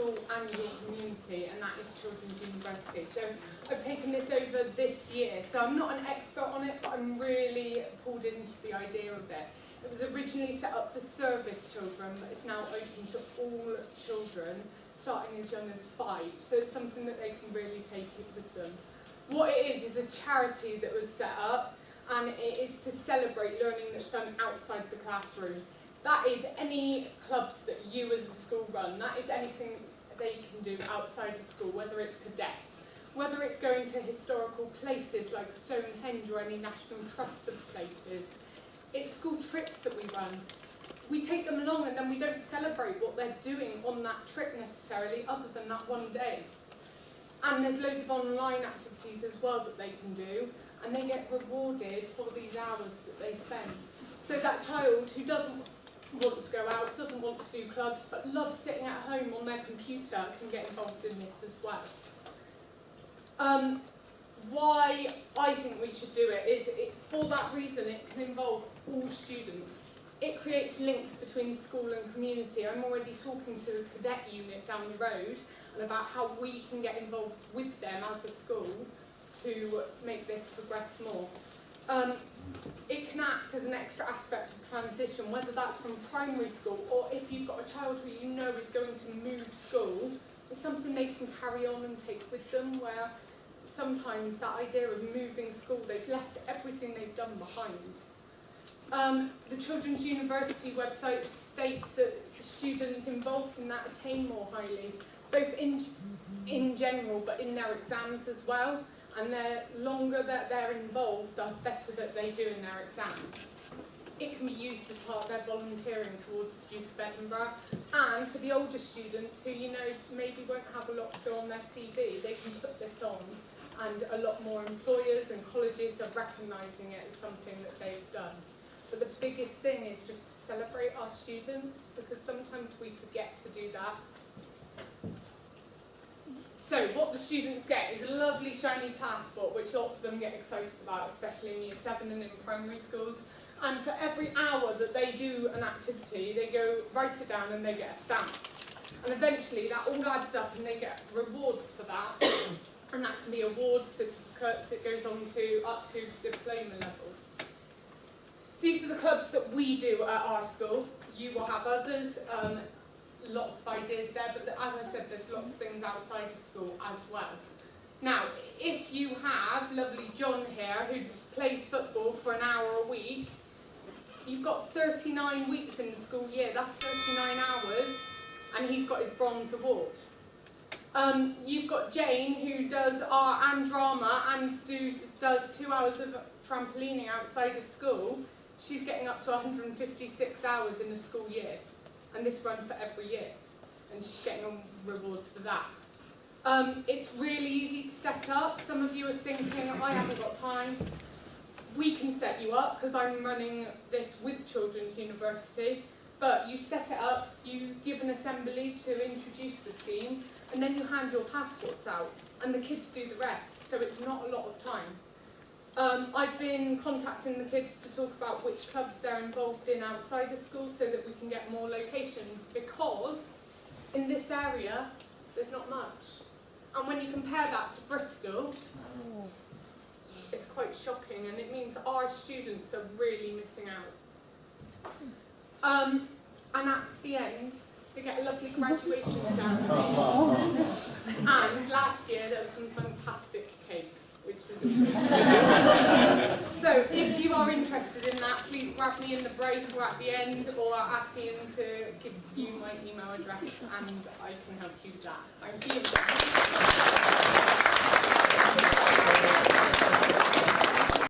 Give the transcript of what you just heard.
school and your community, and that is Children's University. So I've taken this over this year, so I'm not an expert on it, but I'm really pulled into the idea of it. It was originally set up for service children, but it's now open to all children, starting as young as 5, so it's something that they can really take it with them. What it is a charity that was set up, and it is to celebrate learning that's done outside the classroom. That is any clubs that you as a school run, that is anything they can do outside of school, whether it's cadets, whether it's going to historical places like Stonehenge or any National Trust of places. It's school trips that we run. We take them along and then we don't celebrate what they're doing on that trip necessarily, other than that one day. And there's loads of online activities as well that they can do, and they get rewarded for these hours that they spend. So that child who doesn't want to go out, doesn't want to do clubs, but loves sitting at home on their computer can get involved in this as well. Why I think we should do it is, for that reason, it can involve all students. It creates links between school and community. I'm already talking to the cadet unit down the road and about how we can get involved with them as a school to make this progress more. It can act as an extra aspect of transition, whether that's from primary school or if you've got a child who you know is going to move school, it's something they can carry on and take with them, where sometimes that idea of moving school, they've left everything they've done behind. The Children's University website states that students involved in that attain more highly, both in general but in their exams as well. And the longer that they're involved, the better that they do in their exams. It can be used as part of their volunteering towards the Duke of Edinburgh. And for the older students who, you know, maybe won't have a lot to go on their CV, they can put this on. And a lot more employers and colleges are recognising it as something that they've done. But the biggest thing is just to celebrate our students, because sometimes we forget to do that. So what the students get is a lovely shiny passport, which lots of them get excited about, especially in Year 7 and in primary schools. And for every hour that they do an activity, they go write it down and they get a stamp. And eventually that all adds up and they get rewards for that. And that can be awards, certificates, it goes on to up to diploma level. These are the clubs that we do at our school. You will have others. Lots of ideas there, but as I said, there's lots of things outside of school as well. Now, if you have lovely John here who plays football for an hour a week, you've got 39 weeks in the school year, that's 39 hours, and he's got his bronze award. You've got Jane who does art and drama and does 2 hours of trampolining outside of school. She's getting up to 156 hours in the school year. And this runs for every year, and she's getting on rewards for that. It's really easy to set up. Some of you are thinking, I haven't got time. We can set you up, because I'm running this with Children's University, but you set it up, you give an assembly to introduce the scheme, and then you hand your passports out, and the kids do the rest, so it's not a lot of time. I've been contacting the kids to talk about which clubs they're involved in outside of school so that we can get more locations, because in this area there's not much. And when you compare that to Bristol, it's quite shocking, and it means our students are really missing out. And at the end, they get a lovely graduation ceremony. And last year there was some fantastic cake, which is So if you are interested in that, please grab me in the break or at the end, or ask Ian to give you my email address and I can help you with that. Thank you.